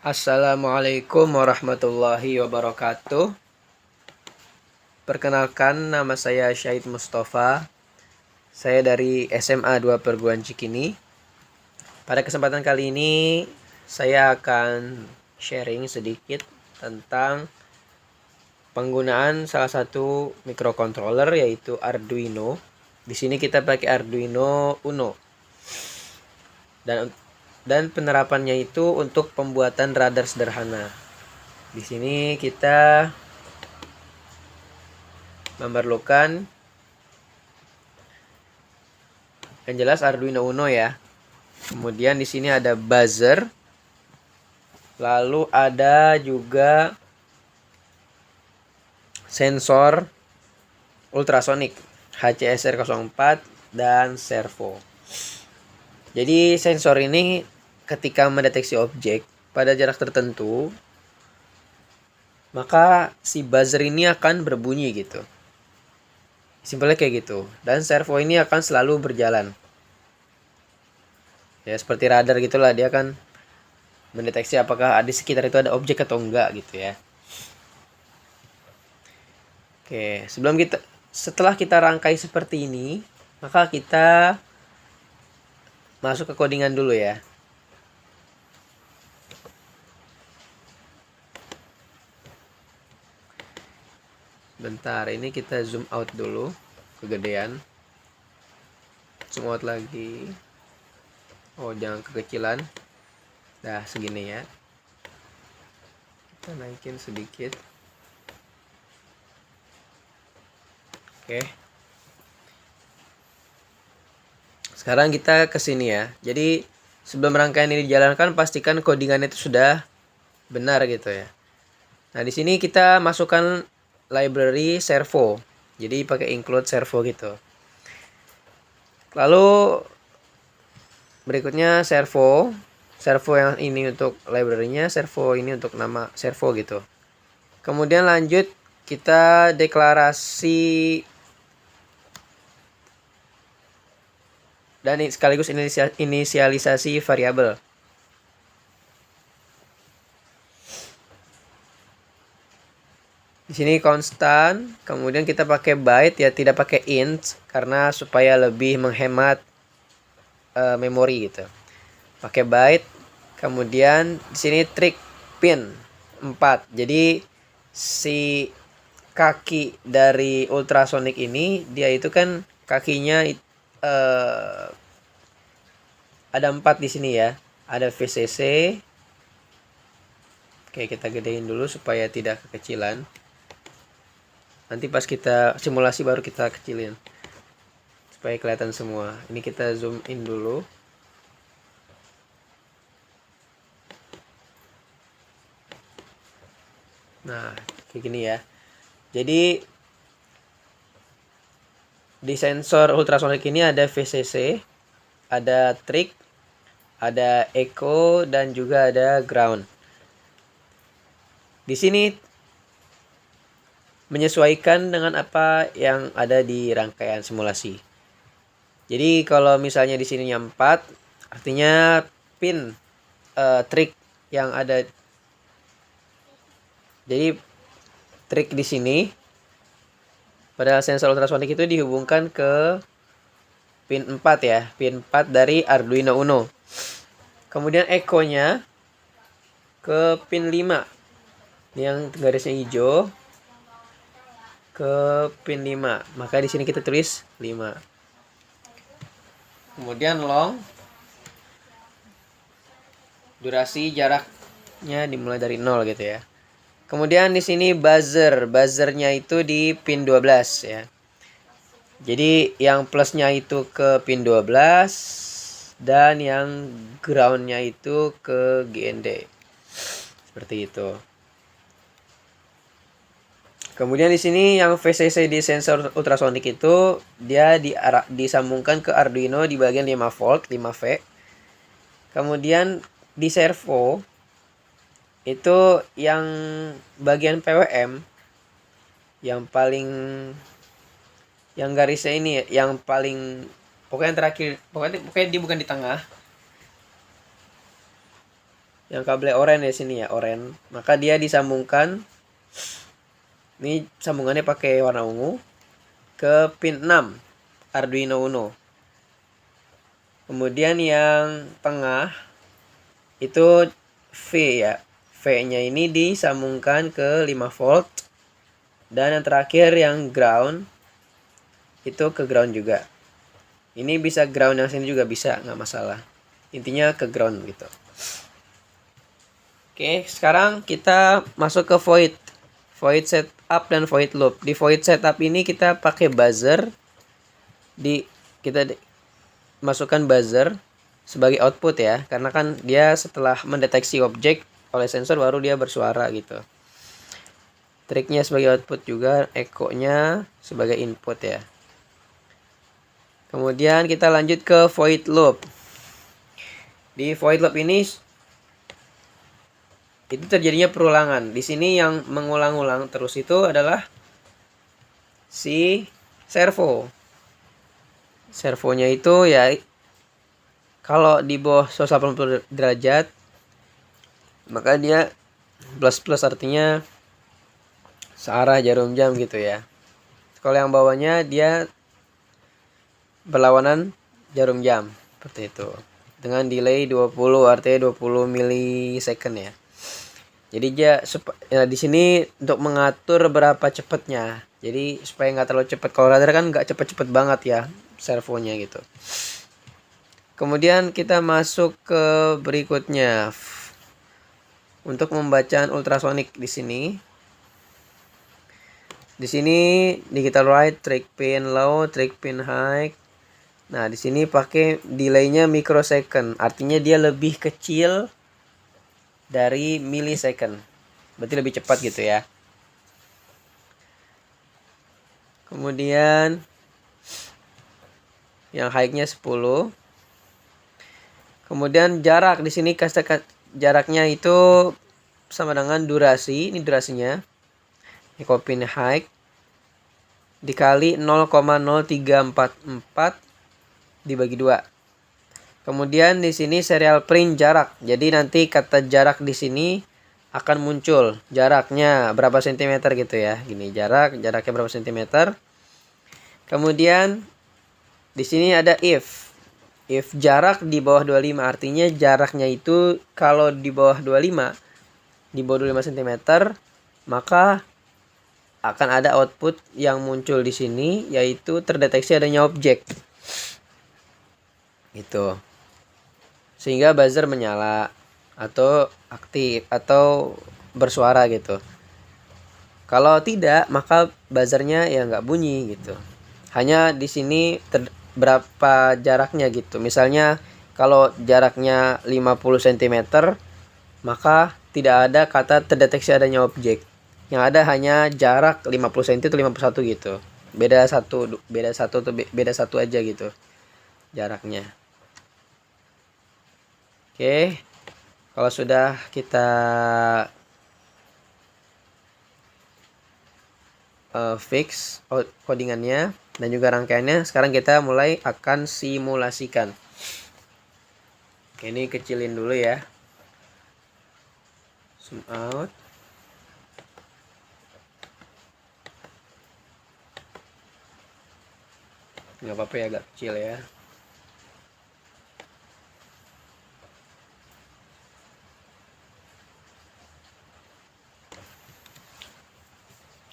Assalamualaikum warahmatullahi wabarakatuh. Perkenalkan, nama saya Syahid Mustafa. Saya dari SMA 2 Perguruan Cikini. Pada kesempatan kali ini saya akan sharing sedikit tentang penggunaan salah satu microcontroller yaitu Arduino. Di sini kita pakai Arduino Uno. Dan penerapannya itu untuk pembuatan radar sederhana. Di sini kita memerlukan yang jelas Arduino Uno ya. Kemudian di sini ada buzzer. Lalu ada juga sensor ultrasonik HCSR04 dan servo. Jadi sensor ini ketika mendeteksi objek pada jarak tertentu, maka si buzzer ini akan berbunyi gitu. Simpelnya kayak gitu. Dan servo ini akan selalu berjalan. Ya seperti radar gitulah, dia akan mendeteksi apakah di sekitar itu ada objek atau enggak gitu ya. Oke, setelah kita rangkai seperti ini, maka kita masuk ke codingan dulu ya. Bentar, ini kita zoom out dulu, kegedean. Zoom out lagi. Oh, jangan kekecilan. Dah segini ya. Kita naikin sedikit. Oke. Sekarang kita ke sini ya. Jadi sebelum rangkaian ini dijalankan, pastikan codingan itu sudah benar gitu ya. Nah, di sini kita masukkan library servo. Jadi pakai include servo gitu. Lalu berikutnya servo yang ini untuk library-nya, servo ini untuk nama servo gitu. Kemudian lanjut kita deklarasi dan sekaligus inisialisasi variabel. Di sini konstan, kemudian kita pakai byte ya, tidak pakai int karena supaya lebih menghemat memori gitu. Pakai byte. Kemudian di sini trig pin 4. Jadi si kaki dari ultrasonic ini dia itu kan kakinya ada 4 di sini ya. Ada VCC. Oke, kita gedein dulu supaya tidak kekecilan. Nanti pas kita simulasi baru kita kecilin supaya kelihatan semua. Ini kita zoom in dulu. Nah, kayak gini ya. Jadi di sensor ultrasonic ini ada VCC, ada trig, ada echo, dan juga ada ground. Di sini menyesuaikan dengan apa yang ada di rangkaian simulasi. Jadi kalau misalnya di sini 4, artinya pin trig yang ada. Jadi trig di sini pada sensor ultrasonik itu dihubungkan ke pin 4 ya, pin 4 dari Arduino Uno. Kemudian echo-nya ke pin 5. Ini yang garisnya hijau ke pin 5. Maka di sini kita tulis 5. Kemudian long, durasi jaraknya dimulai dari 0 gitu ya. Kemudian di sini buzzernya itu di pin 12 ya. Jadi yang plusnya itu ke pin 12 dan yang groundnya itu ke GND. Seperti itu. Kemudian di sini yang VCC di sensor ultrasonic itu dia disambungkan ke Arduino di bagian 5 volt, 5V. Kemudian di servo itu yang bagian PWM yang paling, yang garisnya ini yang paling, pokoknya yang terakhir, pokoknya dia bukan di tengah. yang kabel oranye di sini ya, oranye. Maka dia disambungkan, ini sambungannya pakai warna ungu, ke pin 6 Arduino Uno. Kemudian yang tengah itu V ya. V-nya ini disambungkan ke 5 volt. Dan yang terakhir yang ground itu ke ground juga. Ini bisa ground yang sini juga bisa, nggak masalah. Intinya ke ground gitu. Oke, sekarang kita masuk ke void. Void setup dan void loop. Di void setup ini kita pakai buzzer. Kita masukkan buzzer sebagai output ya, karena kan dia setelah mendeteksi objek oleh sensor baru dia bersuara gitu. Triknya sebagai output juga, echo-nya sebagai input ya. Kemudian kita lanjut ke void loop. Di void loop ini itu terjadinya perulangan. Di sini yang mengulang-ulang terus itu adalah si servo. Servonya itu ya kalau di bawah 180 derajat maka dia plus artinya searah jarum jam gitu ya. Kalau yang bawahnya dia berlawanan jarum jam seperti itu. Dengan delay 20 artinya 20 milisecond ya. Jadi dia di sini untuk mengatur berapa cepatnya. Jadi supaya nggak terlalu cepat. Kalau radar kan nggak cepet-cepet banget ya servonya gitu. Kemudian kita masuk ke berikutnya. Untuk pembacaan ultrasonik di sini. Di sini digital write, track pin low, track pin high. Nah, di sini pakai delaynya microsecond. Artinya dia lebih kecil dari millisecond. Berarti lebih cepat gitu ya. Kemudian yang high-nya 10. Kemudian jarak di sini jaraknya itu sama dengan durasi. Ini durasinya. Ini pin high dikali 0,0344 dibagi 2. Kemudian di sini serial print jarak. Jadi nanti kata jarak di sini akan muncul jaraknya berapa sentimeter gitu ya. Gini jaraknya berapa sentimeter. Kemudian di sini ada if. If jarak di bawah 25 artinya jaraknya itu kalau di bawah 25 cm, maka akan ada output yang muncul di sini yaitu terdeteksi adanya objek. Gitu. Sehingga buzzer menyala atau aktif atau bersuara gitu. Kalau tidak maka buzzernya ya nggak bunyi gitu. Hanya di sini berapa jaraknya gitu. Misalnya kalau jaraknya 50 cm maka tidak ada kata terdeteksi adanya objek. Yang ada hanya jarak 50 cm atau 51 gitu. Beda satu aja gitu jaraknya. Oke. Kalau sudah kita fix codingannya dan juga rangkaiannya, sekarang kita mulai akan simulasikan. Ini kecilin dulu ya. Zoom out. Nggak apa-apa ya, agak kecil ya.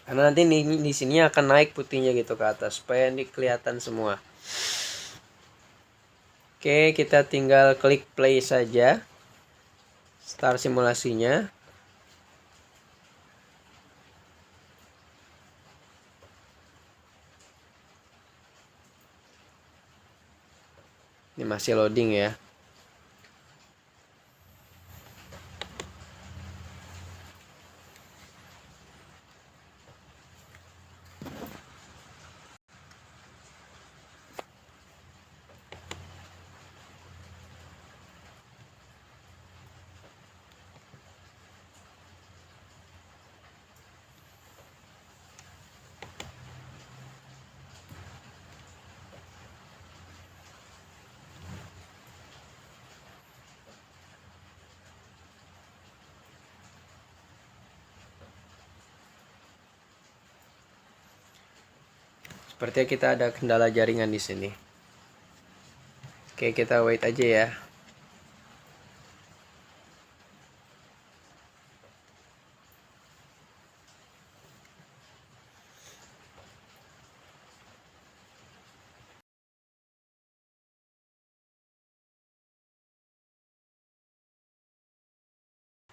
Karena nanti di sini akan naik putihnya gitu ke atas supaya ini kelihatan semua. Oke, kita tinggal klik play saja. Start simulasinya. Ini masih loading ya. Sepertinya kita ada kendala jaringan di sini. Oke, kita wait aja ya.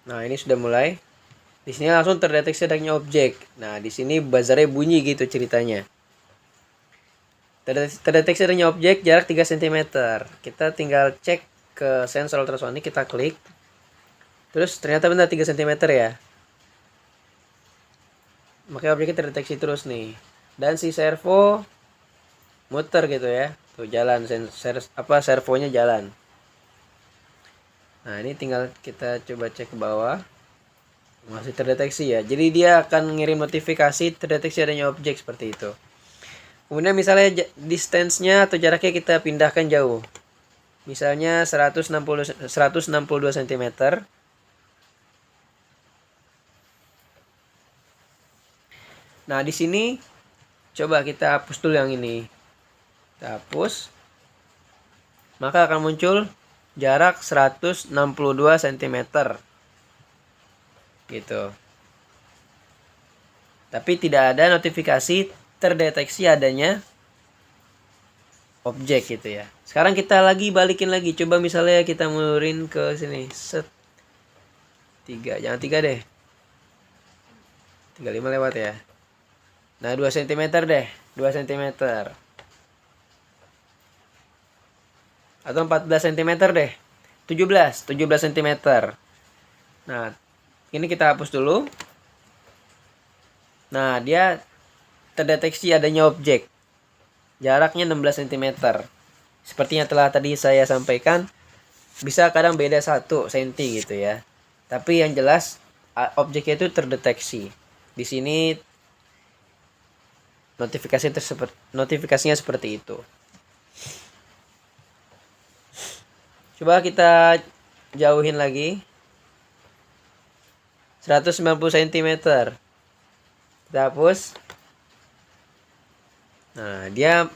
Nah, ini sudah mulai. Di sini langsung terdeteksi adanya objek. Nah, di sini buzzernya bunyi gitu ceritanya. Terdeteksi adanya objek jarak 3 cm. Kita tinggal cek ke sensor ultrasonik, kita klik. Terus ternyata benar 3 cm ya. Makanya objeknya terdeteksi terus nih. Dan si servo muter gitu ya. Tuh jalan servonya jalan. Nah, ini tinggal kita coba cek ke bawah. Masih terdeteksi ya. Jadi dia akan ngirim notifikasi terdeteksi adanya objek seperti itu. Kemudian misalnya distance-nya atau jaraknya kita pindahkan jauh. Misalnya 162 cm. Nah, di sini coba kita hapus dulu yang ini. Kita hapus. Maka akan muncul jarak 162 cm. Gitu. Tapi tidak ada notifikasi terdeteksi adanya objek gitu ya. Sekarang kita balikin lagi. Coba misalnya kita mundurin ke sini. Set. 3. Jangan 3 deh. 35 lewat ya. Nah, 2 cm deh. 2 cm. Atau 14 cm deh. 17 cm. Nah, ini kita hapus dulu. Nah, dia terdeteksi adanya objek. Jaraknya 16 cm. Seperti yang telah tadi saya sampaikan, bisa kadang beda 1 cm gitu ya. Tapi yang jelas objeknya itu terdeteksi. Di sini notifikasinya seperti itu. Coba kita jauhin lagi. 190 cm. Kita hapus. Nah, dia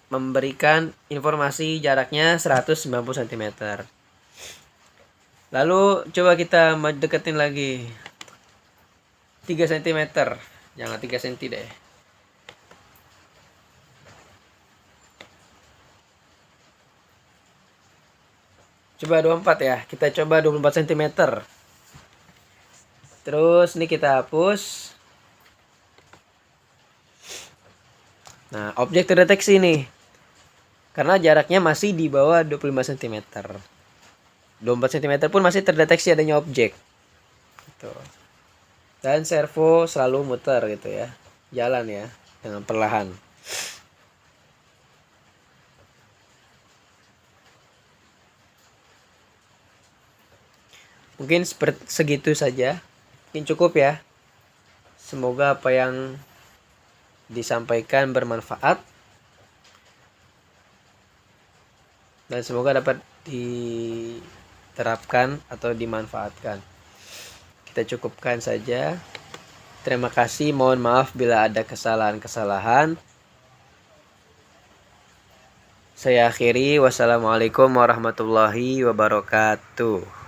memberikan informasi jaraknya 190 cm. Lalu coba kita deketin lagi. 3 cm. Jangan 3 cm deh. Coba 24 ya. Kita coba 24 cm. Terus ini kita hapus. Nah, objek terdeteksi nih. Karena jaraknya masih di bawah 25 cm. 24 cm pun masih terdeteksi adanya objek. Gitu. Dan servo selalu muter gitu ya. Jalan ya dengan perlahan. Mungkin segitu saja. Mungkin cukup ya. Semoga apa yang disampaikan bermanfaat. Dan semoga dapat diterapkan atau dimanfaatkan. Kita cukupkan saja. Terima kasih. Mohon maaf bila ada kesalahan-kesalahan. Saya akhiri. Wassalamualaikum warahmatullahi wabarakatuh.